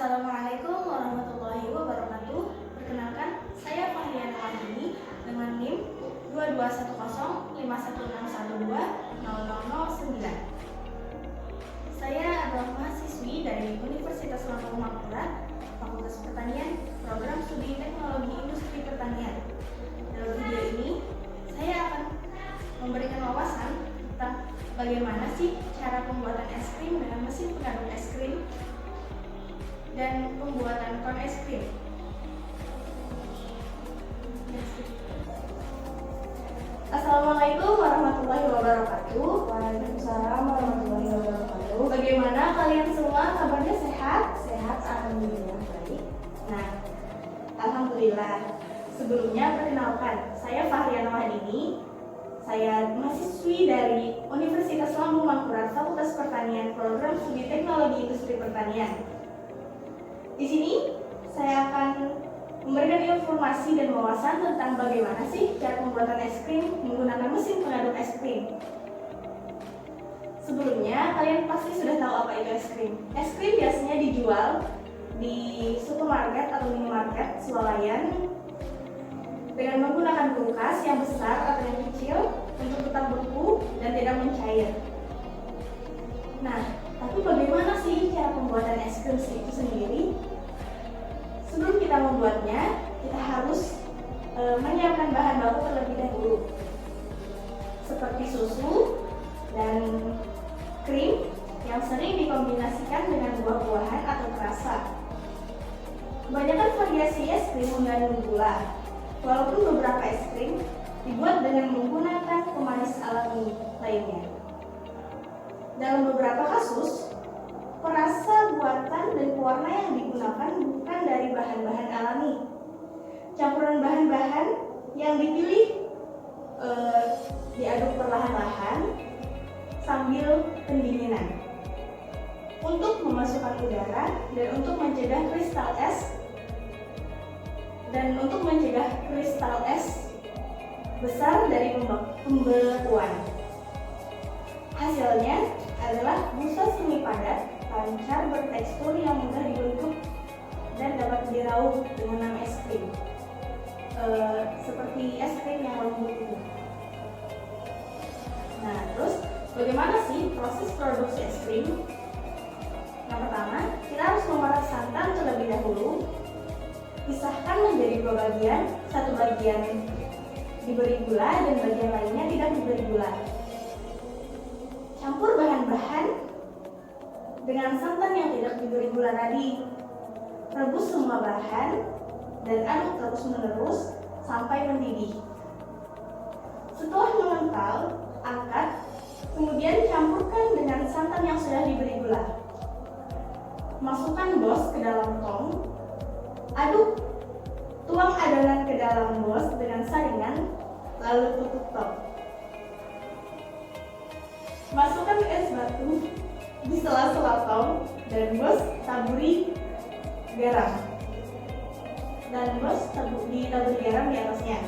Assalamualaikum warahmatullahi wabarakatuh. Perkenalkan, saya Fahriana Wahini dengan NIM 22105161200009. Saya adalah mahasiswi dari Universitas Lampung Mangkurat, Fakultas Pertanian, Program Studi Teknologi Industri Pertanian. Dalam video ini, saya akan memberikan wawasan tentang bagaimana sih cara pembuatan es krim dengan mesin pengaduk es krim dan pembuatan kon es krim. Assalamualaikum warahmatullahi wabarakatuh. Waalaikumsalam warahmatullahi wabarakatuh. Bagaimana kalian semua, kabarnya sehat? Sehat, alhamdulillah baik. Nah, alhamdulillah. Sebelumnya perkenalkan, saya Fahriana Wahini. Saya mahasiswi dari Universitas Lampung Mangkurat, Fakultas Pertanian, Program Studi Teknologi Industri Pertanian. Di sini saya akan memberikan informasi dan wawasan tentang bagaimana sih cara pembuatan es krim menggunakan mesin pengaduk es krim. Sebelumnya, kalian pasti sudah tahu apa itu es krim. Es krim biasanya dijual di supermarket atau minimarket swalayan dengan menggunakan kulkas yang besar atau yang kecil untuk tetap beku dan tidak mencair. Nah, tapi bagaimana sih cara pembuatan es krim itu sendiri? Sebelum kita membuatnya, kita harus menyiapkan bahan baku terlebih dahulu, seperti susu dan krim yang sering dikombinasikan dengan buah-buahan atau perasa. Kebanyakan variasi es krim mengandung gula, walaupun beberapa es krim dibuat dengan menggunakan pemanis alami lainnya. Dalam beberapa kasus, perasa buatan dan pewarna yang digunakan bukan dari bahan-bahan alami. Campuran bahan-bahan yang dipilih diaduk perlahan-lahan sambil pendinginan untuk memasukkan udara dan untuk mencegah kristal es besar dari pembekuan. Hasilnya adalah busa semi padat, lancar, bertekstur yang mudah dibentuk dan dapat diraup dengan nama es krim, seperti es krim yang lembut itu. Nah, terus bagaimana sih proses produksi es krim? Yang pertama, kita harus memerah santan terlebih dahulu. Pisahkan menjadi dua bagian, satu bagian diberi gula dan bagian lainnya tidak diberi gula. Campur bahan-bahan dengan santan yang tidak diberi gula tadi. Rebus semua bahan dan aduk terus-menerus sampai mendidih. Setelah mengental, angkat, kemudian campurkan dengan santan yang sudah diberi gula. Masukkan bos ke dalam tong. Aduk, tuang adonan ke dalam bos dengan saringan, lalu tutup tong. Masukkan es batu di sela-sela tong dan bos taburi garam. Ditaburi garam di atasnya.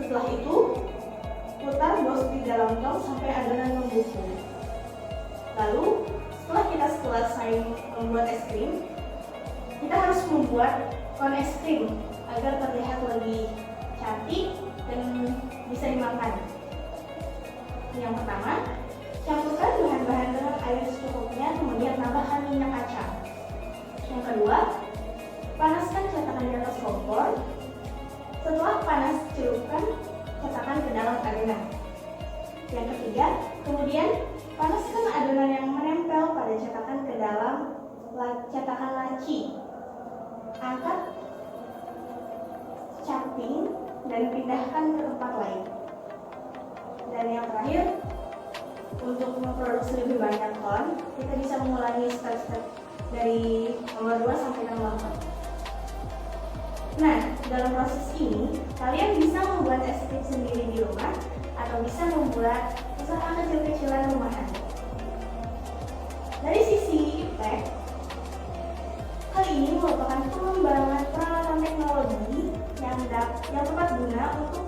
Setelah itu, putar bos di dalam tong sampai adonan membeku. Lalu, setelah kita selesai membuat es krim, kita harus membuat kon es krim agar terlihat lebih cantik dan bisa dimakan. Yang pertama, campurkan bahan-bahan dengan air secukupnya, kemudian tambahkan minyak kacang. Yang kedua, panaskan cetakan di atas kompor. Setelah panas, celupkan cetakan ke dalam adonan. Yang ketiga, kemudian panaskan adonan yang menempel pada cetakan ke dalam cetakan laci. Angkat caping dan pindahkan ke tempat lain. Dan yang terakhir, untuk memproduksi lebih banyak kon, kita bisa mengulangi step-step dari nomor 2 sampai nomor 4. Nah, dalam proses ini, kalian bisa membuat es krim sendiri di rumah atau bisa membuat usaha kecil-kecilan rumahan. Dari sisi iptek, hal ini merupakan pengembangan peralatan teknologi yang tepat guna untuk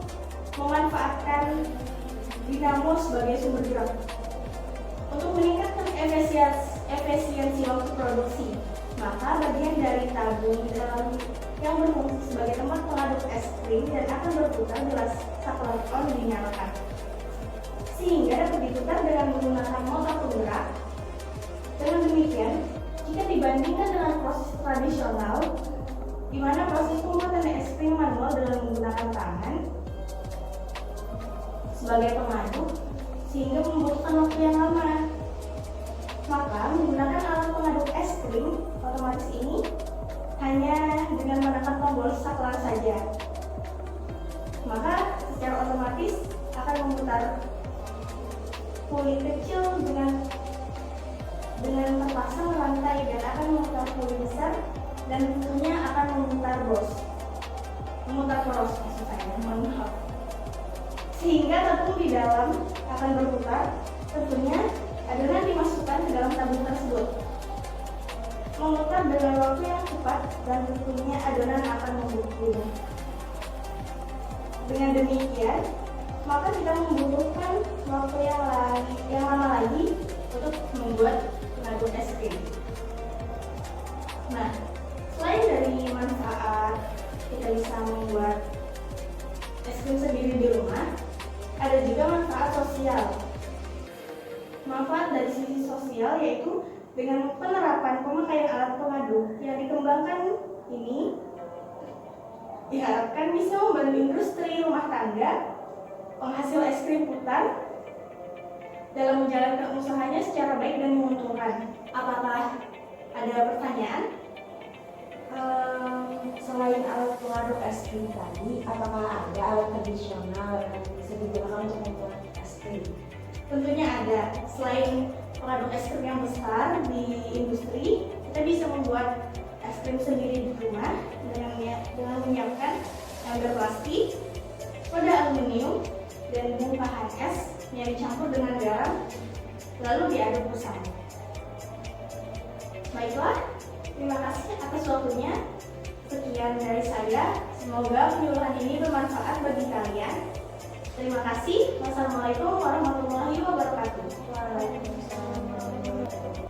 memanfaatkan dinamo sebagai sumber gerak untuk meningkatkan efisiensi waktu produksi Maka bagian dari tabung yang berfungsi sebagai tempat pengaduk es krim dan akan berputar bila saklar on dinyalakan, sehingga dapat diputar dengan menggunakan motor penggerak. Dengan demikian, jika dibandingkan dengan proses tradisional, di mana proses pembuatan es krim manual dengan menggunakan tangan sebagai pengaduk, sehingga membutuhkan waktu yang lama. Maka menggunakan alat pengaduk es krim otomatis ini hanya dengan menekan tombol saklar saja, maka secara otomatis akan memutar puli kecil dengan terpasang rantai dan akan memutar puli besar dan tentunya akan memutar poros maksud saya, mohon maaf. Sehingga tabung di dalam akan berputar. Tentunya adonan dimasukkan ke dalam tabung tersebut, memutar dengan waktu yang cepat dan tentunya adonan akan membeku. Dengan demikian, maka kita membutuhkan waktu yang lama lagi untuk membuat pengaduk es krim. Nah, selain dari manfaat kita bisa membuat es krim sendiri di rumah, ada juga manfaat sosial. Manfaat dari sisi sosial yaitu dengan penerapan pemakaian alat pengaduk yang dikembangkan ini diharapkan bisa membantu industri rumah tangga penghasil es krim putar dalam menjalankan usahanya secara baik dan menguntungkan. Apakah ada pertanyaan? Selain alat pengaduk es krim tadi, apakah ada alat tradisional yang bisa digunakan untuk membuat es krim? Tentunya ada. Selain pengaduk es krim yang besar di industri, kita bisa membuat es krim sendiri di rumah dengan menyiapkan ember plastik, soda aluminium, dan bongkahan es yang dicampur dengan garam, lalu diaduk bersama. Baiklah, terima kasih atas waktunya. Sekian dari saya. Semoga penyuluhan ini bermanfaat bagi kalian. Terima kasih. Wassalamualaikum warahmatullahi wabarakatuh. Waalaikumsalam warahmatullahi wabarakatuh.